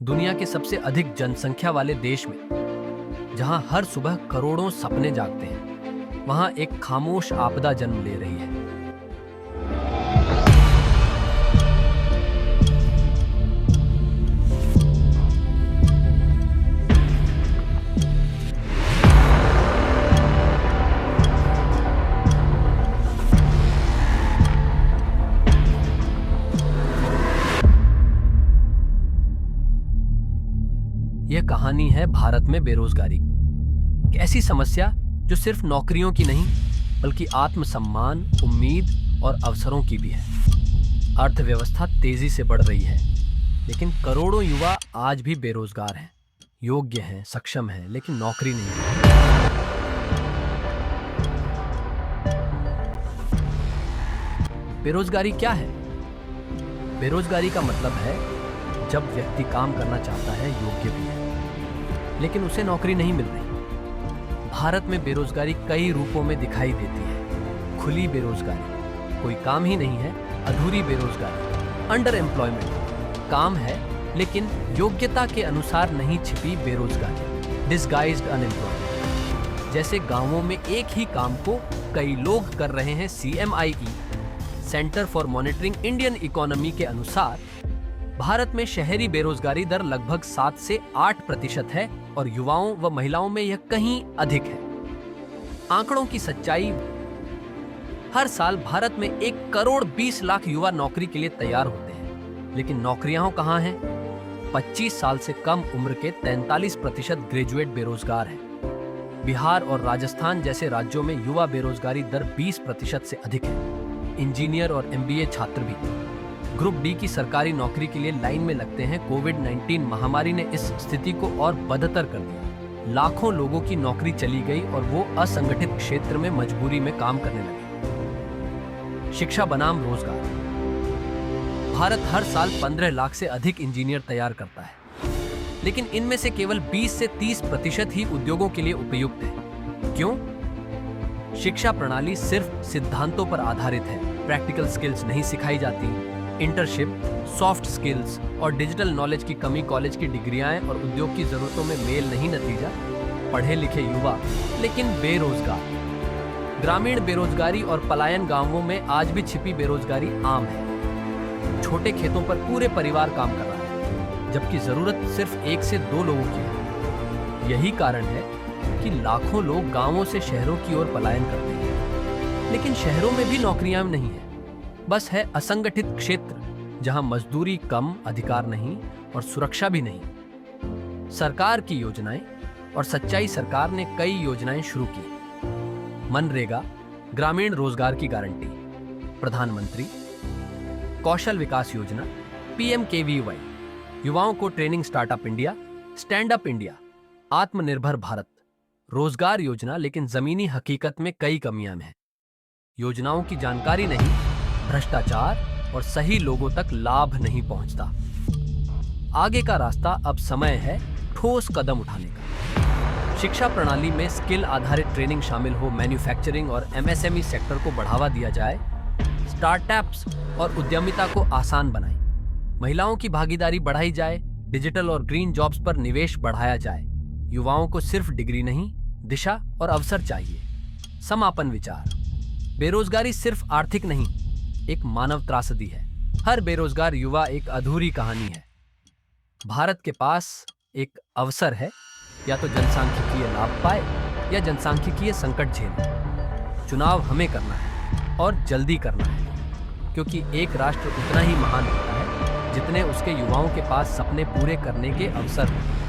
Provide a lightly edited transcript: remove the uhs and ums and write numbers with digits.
दुनिया के सबसे अधिक जनसंख्या वाले देश में, जहां हर सुबह करोड़ों सपने जागते हैं, वहां एक खामोश आपदा जन्म ले रही है। यह कहानी है भारत में बेरोजगारी की। एक ऐसी समस्या जो सिर्फ नौकरियों की नहीं, बल्कि आत्मसम्मान, उम्मीद और अवसरों की भी है। अर्थव्यवस्था तेजी से बढ़ रही है, लेकिन करोड़ों युवा आज भी बेरोजगार हैं। योग्य हैं, सक्षम हैं, लेकिन नौकरी नहीं है। बेरोजगारी क्या है? बेरोजगारी का मतलब है जब व्यक्ति काम करना चाहता है, योग्य भी है, लेकिन उसे नौकरी नहीं मिल रही। भारत में बेरोजगारी कई रूपों में दिखाई देती है। खुली बेरोजगारी, कोई काम ही नहीं है, अधूरी बेरोजगारी, अंडर एम्प्लॉयमेंट, काम है लेकिन योग्यता के अनुसार नहीं छिपी बेरोजगारी, डिसगाइज्ड अनएम्प्लॉयमेंट। जैसे गांवों में एक ही काम को कई लोग कर रहे हैं। CMIE, centre for monitoring Indian economy के अनुसार भारत में शहरी बेरोजगारी दर लगभग 7 से 8% है और युवाओं व महिलाओं में यह कहीं अधिक है। आंकड़ों की सच्चाई, हर साल भारत में 1 करोड़ 20 लाख युवा नौकरी के लिए तैयार होते हैं, लेकिन नौकरियां कहां हैं? 25 साल से कम उम्र के 43% ग्रेजुएट बेरोजगार हैं। बिहार और राजस्थान जैसे राज्यों में युवा बेरोजगारी दर 20% से अधिक है। इंजीनियर और MBA छात्र भी ग्रुप डी की सरकारी नौकरी के लिए लाइन में लगते हैं। कोविड-19 महामारी ने इस स्थिति को और बदतर कर दिया। लाखों लोगों की नौकरी चली गई और वो असंगठित क्षेत्र में मजबूरी में काम करने लगे। शिक्षा बनाम रोजगार, भारत हर साल 15 लाख से अधिक इंजीनियर तैयार करता है, लेकिन इनमें से केवल 20 से 30% ही उद्योगों के लिए उपयुक्त है। क्यों? शिक्षा प्रणाली सिर्फ सिद्धांतों पर आधारित है। प्रैक्टिकल स्किल्स नहीं सिखाई जाती। इंटर्नशिप, सॉफ्ट स्किल्स और डिजिटल नॉलेज की कमी कॉलेज की डिग्रियां और उद्योग की जरूरतों में मेल नहीं। नतीजा, पढ़े लिखे युवा लेकिन बेरोजगार। ग्रामीण बेरोजगारी और पलायन, गांवों में आज भी छिपी बेरोजगारी आम है। छोटे खेतों पर पूरे परिवार काम कर रहा है, जबकि जरूरत सिर्फ 1 से 2 लोगों की है। यही कारण है कि लाखों लोग गांवों से शहरों की ओर पलायन करते हैं, लेकिन शहरों में भी नौकरियां नहीं है। बस है असंगठित क्षेत्र, जहां मजदूरी कम, अधिकार नहीं और सुरक्षा भी नहीं। सरकार की योजनाएं और सच्चाई, सरकार ने कई योजनाएं शुरू की। मनरेगा, ग्रामीण रोजगार की गारंटी, प्रधानमंत्री कौशल विकास योजना, PMKVY, युवाओं को training, startup India, stand up India, आत्मनिर्भर भारत, रोजगार योजना। लेकिन जमीनी हकीकत में कई कमियां हैं। योजनाओं की जानकारी नहीं, भ्रष्टाचार और सही लोगों तक लाभ नहीं पहुंचता। आगे का रास्ता, अब समय है ठोस कदम उठाने का। शिक्षा प्रणाली में स्किल आधारित ट्रेनिंग शामिल हो, मैन्युफैक्चरिंग और MSME सेक्टर को बढ़ावा दिया जाए, स्टार्टअप्स और उद्यमिता को आसान बनाए, महिलाओं की भागीदारी बढ़ाई जाए, डिजिटल और ग्रीन जॉब्स पर निवेश बढ़ाया जाए। युवाओं को सिर्फ डिग्री नहीं, दिशा और अवसर चाहिए। समापन विचार, बेरोजगारी सिर्फ आर्थिक नहीं, एक मानव त्रासदी है। हर बेरोजगार युवा एक अधूरी कहानी है। भारत के पास एक अवसर है, या तो जनसांख्यिकीय लाभ पाए या जनसांख्यिकीय संकट झेले। चुनाव हमें करना है और जल्दी करना है, क्योंकि एक राष्ट्र उतना ही महान होता है जितने उसके युवाओं के पास सपने पूरे करने के अवसर हैं।